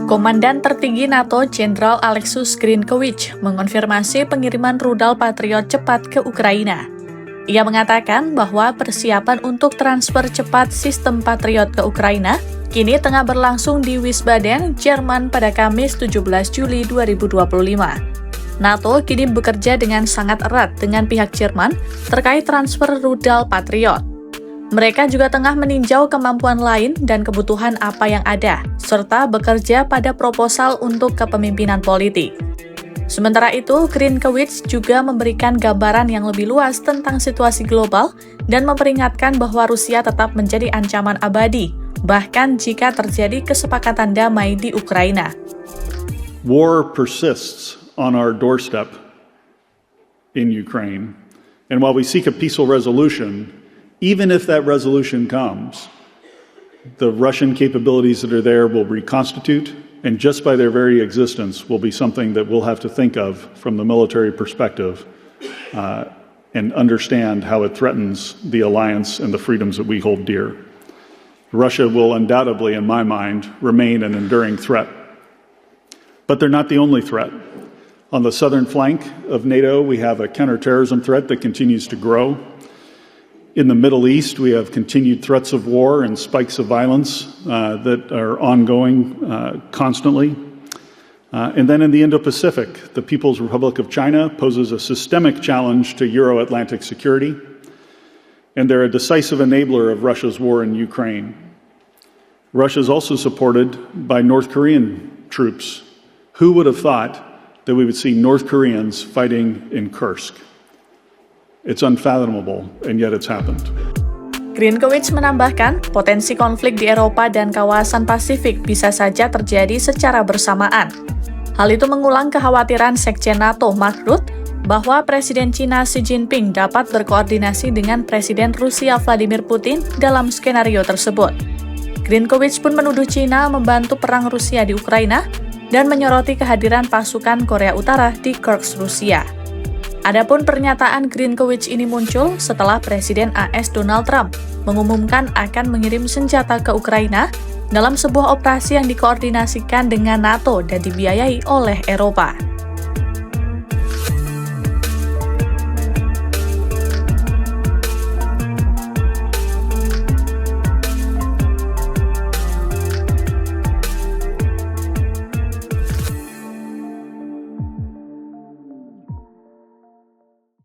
Komandan tertinggi NATO Jenderal Aleksus Grinkowicz mengonfirmasi pengiriman rudal Patriot cepat ke Ukraina. Ia mengatakan bahwa persiapan untuk transfer cepat sistem Patriot ke Ukraina kini tengah berlangsung di Wiesbaden, Jerman pada Kamis 17 Juli 2025. NATO kini bekerja dengan sangat erat dengan pihak Jerman terkait transfer rudal Patriot. Mereka juga tengah meninjau kemampuan lain dan kebutuhan apa yang ada, serta bekerja pada proposal untuk kepemimpinan politik. Sementara itu, Grinkowicz juga memberikan gambaran yang lebih luas tentang situasi global dan memperingatkan bahwa Rusia tetap menjadi ancaman abadi, bahkan jika terjadi kesepakatan damai di Ukraina. War persists on our doorstep in Ukraine, and while we seek a peaceful resolution, even if that resolution comes, the Russian capabilities that are there will reconstitute, and just by their very existence will be something that we'll have to think of from the military perspective and understand how it threatens the alliance and the freedoms that we hold dear. Russia will undoubtedly, in my mind, remain an enduring threat. But they're not the only threat. On the southern flank of NATO, we have a counterterrorism threat that continues to grow. In the Middle East, we have continued threats of war and spikes of violence that are ongoing constantly. And then in the Indo-Pacific, the People's Republic of China poses a systemic challenge to Euro-Atlantic security, and they're a decisive enabler of Russia's war in Ukraine. Russia is also supported by North Korean troops. Who would have thought that we would see North Koreans fighting in Kursk? It's unfathomable, and yet it's happened. Grinkowicz menambahkan, potensi konflik di Eropa dan kawasan Pasifik bisa saja terjadi secara bersamaan. Hal itu mengulang kekhawatiran Sekjen NATO Mark Rutte bahwa Presiden China Xi Jinping dapat berkoordinasi dengan Presiden Rusia Vladimir Putin dalam skenario tersebut. Grinkowicz pun menuduh China membantu perang Rusia di Ukraina dan menyoroti kehadiran pasukan Korea Utara di Kursk, Rusia. Adapun pernyataan Grinkowicz ini muncul setelah Presiden AS Donald Trump mengumumkan akan mengirim senjata ke Ukraina dalam sebuah operasi yang dikoordinasikan dengan NATO dan dibiayai oleh Eropa.